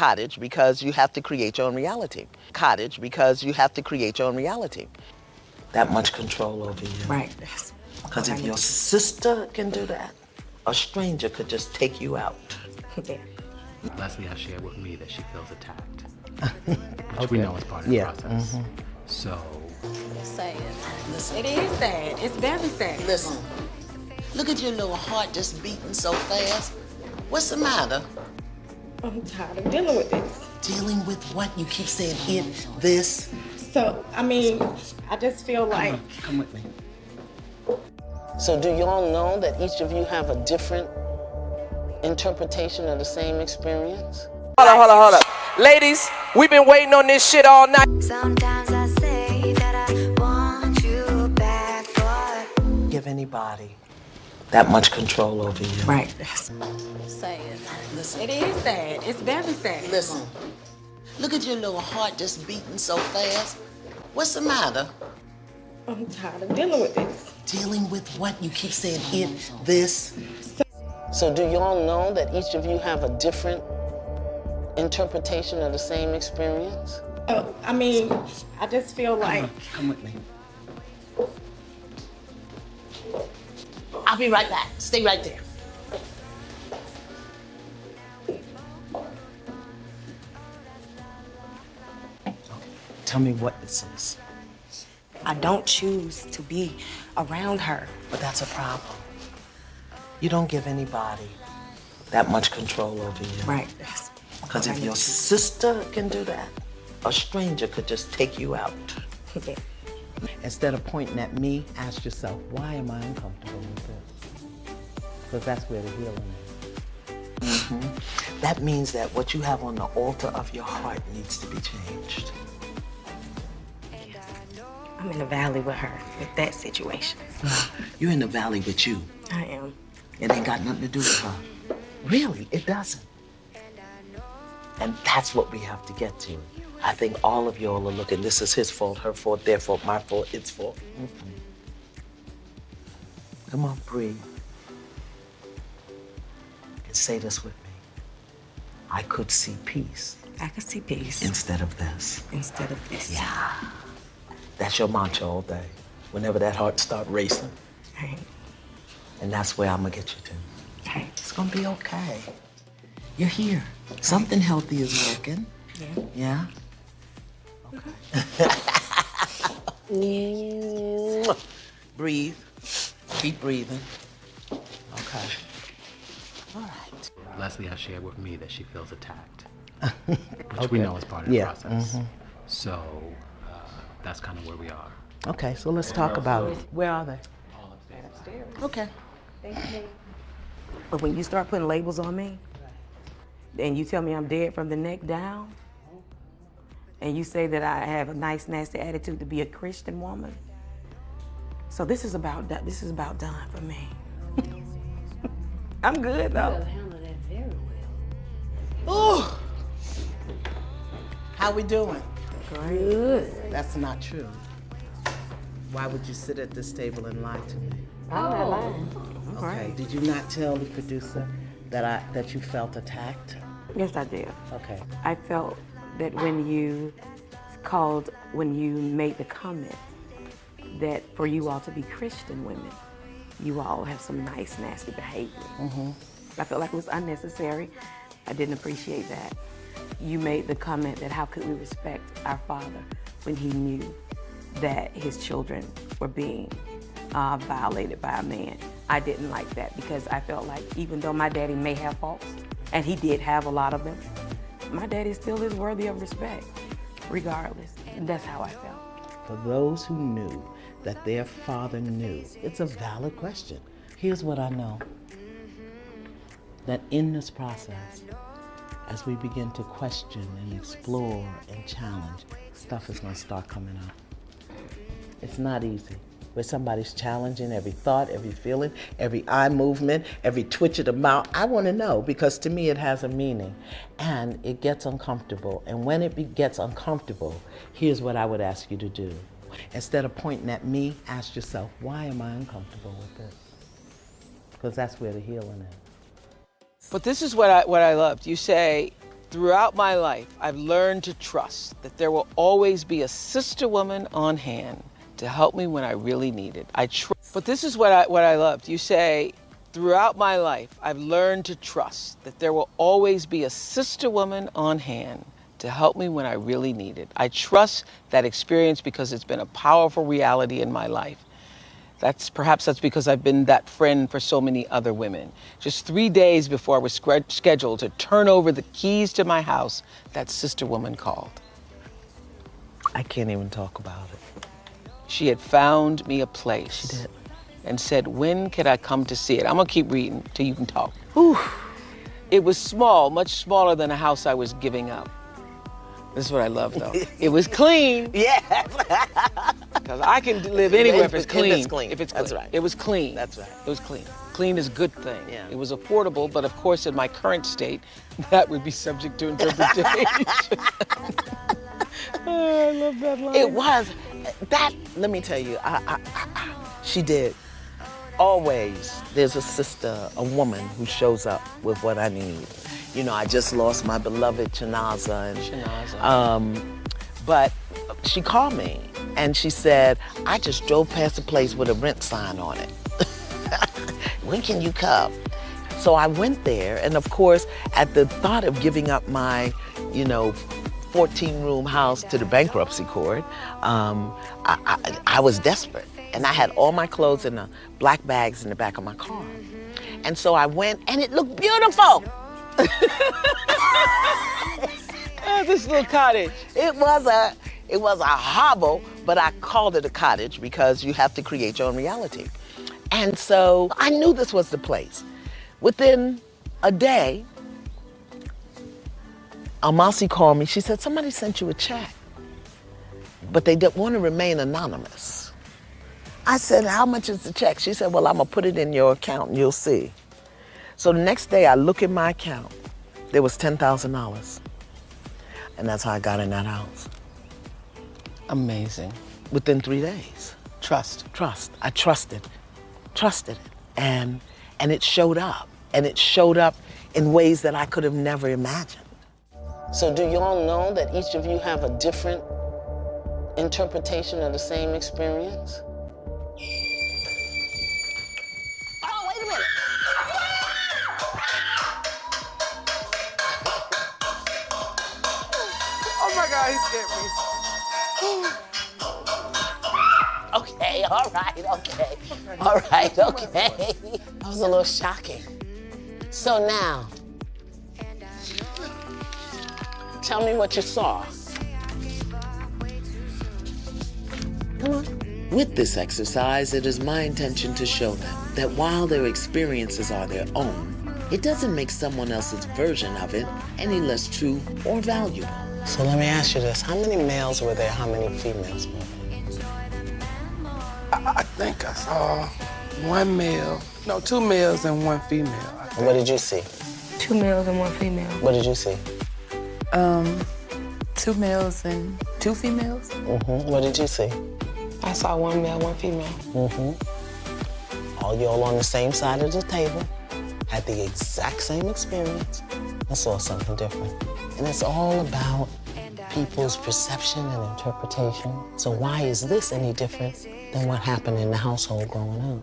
Cottage, because you have to create your own reality. Cottage, because you have to create your own reality. That much control over you. Right. Because if your sister can do that, a stranger could just take you out. Yeah. Leslie has shared with me that she feels attacked, which we know is part of the process. So. It's sad. Listen. It is sad. It's very sad. Listen. Look at your little heart just beating so fast. What's the matter? I'm tired of dealing with this. Dealing with what? You keep saying it, this. So, I mean, I just feel like... Come with me. So do y'all know that each of you have a different interpretation of the same experience? Hold up. Ladies, we've been waiting on this shit all night. Sometimes I say that I want you back, but Give anybody that much control over you. Right. sad. Listen. It is sad. It's very sad. Listen. Look at your little heart just beating so fast. What's the matter? I'm tired of dealing with this. Dealing with what? You keep saying it, this. So do y'all know that each of you have a different interpretation of the same experience? So, I mean, I just feel like... Come with me. I'll be right back. Stay right there. Tell me what this is. I don't choose to be around her. But that's a problem. You don't give anybody that much control over you. Right. Because if your sister can do that, a stranger could just take you out. Yeah. Instead of pointing at me, ask yourself, why am I uncomfortable with this? Because that's where the healing is. That means that what you have on the altar of your heart needs to be changed. I'm in the valley with her, with that situation. You're in the valley with you. I am. It ain't got nothing to do with her. Really, it doesn't. And that's what we have to get to. I think all of y'all are looking, this is his fault, her fault, their fault, my fault, its fault. Come on, breathe. And say this with me. I could see peace I can see peace instead of this. instead of this. Yeah. That's your mantra all day. Whenever that heart start racing. Right. And that's where I'm gonna get you to. Right. It's gonna be okay. You're here. Something healthy is working. Yeah. Yeah? Okay. Breathe. Keep breathing. Okay. All right. Leslie has shared with me that she feels attacked, which we know is part of the process. So that's kind of where we are. Okay, so let's talk about it. Where are they? All upstairs. Okay. But when you start putting labels on me, and you tell me I'm dead from the neck down, and you say that I have a nice, nasty attitude to be a Christian woman, so this is about done for me. I'm good though. Handle that very well. Ooh. How we doing? Good. That's not true. Why would you sit at this table and lie to me? I'm not lying. Okay, did you not tell the producer that you felt attacked? Yes, I did. Okay. I felt that when you made the comment that for you all to be Christian women, you all have some nice, nasty behavior. I felt like it was unnecessary. I didn't appreciate that. You made the comment that how could we respect our father when he knew that his children were being violated by a man. I didn't like that because I felt like even though my daddy may have faults, and he did have a lot of them, my daddy still is worthy of respect, regardless. And that's how I felt. For those who knew that their father knew, it's a valid question. Here's what I know. That in this process, as we begin to question and explore and challenge, stuff is going to start coming up. It's not easy. Where somebody's challenging every thought, every feeling, every eye movement, every twitch of the mouth. I want to know because to me it has a meaning and it gets uncomfortable. And when it gets uncomfortable, here's what I would ask you to do. Instead of pointing at me, ask yourself, why am I uncomfortable with this? Because that's where the healing is. But this is what I loved. You say, Throughout my life, I've learned to trust that there will always be a sister woman on hand to help me when I really need it. But this is what I loved. You say, throughout my life, I've learned to trust that there will always be a sister woman on hand to help me when I really need it. I trust that experience because it's been a powerful reality in my life. Perhaps that's because I've been that friend for so many other women. Just 3 days before I was scheduled to turn over the keys to my house, that sister woman called. I can't even talk about it. She had found me a place. She did. And said, when can I come to see it? I'm gonna keep reading till you can talk. Whew. It was small, much smaller than a house I was giving up. This is what I love, though. It was clean. Yes. Because I can live anywhere if it's clean. If it's clean. If it's clean. That's right. It was clean. That's right. It was clean. Clean is a good thing. Yeah. It was affordable, but of course, in my current state, that would be subject to interpretation. Oh, I love that line. It was. That, let me tell you, she did. Always, there's a sister, a woman who shows up with what I need. You know, I just lost my beloved Chinaza. But she called me and she said, I just drove past a place with a rent sign on it. When can you come? So I went there, and of course, at the thought of giving up my, 14-room house to the bankruptcy court, I was desperate. And I had all my clothes in the black bags in the back of my car. And so I went, and it looked beautiful. This little cottage. It was a hovel, but I called it a cottage because you have to create your own reality. And so I knew this was the place. Within a day, Amasi called me. She said, somebody sent you a check, but they didn't want to remain anonymous. I said, how much is the check? She said, well, I'm gonna put it in your account and you'll see. So the next day I look in my account, there was $10,000. And that's how I got in that house. Amazing. Within 3 days. Trust. I trusted it. And it showed up. And it showed up in ways that I could have never imagined. So do y'all know that each of you have a different interpretation of the same experience? Oh, wait a minute. Oh my God, he scared me. Okay, all right, okay. That was a little shocking. So now, tell me what you saw. Come on. With this exercise, it is my intention to show them that while their experiences are their own, it doesn't make someone else's version of it any less true or valuable. So let me ask you this. How many males were there? How many females were there? I think I saw 2 males and 1 female. What did you see? 2 males and 1 female. What did you see? 2 males and 2 females. Mm-hmm. What did you see? I saw 1 male, 1 female. Mm-hmm. All y'all on the same side of the table, had the exact same experience, and saw something different. And it's all about people's perception and interpretation. So why is this any different than what happened in the household growing up?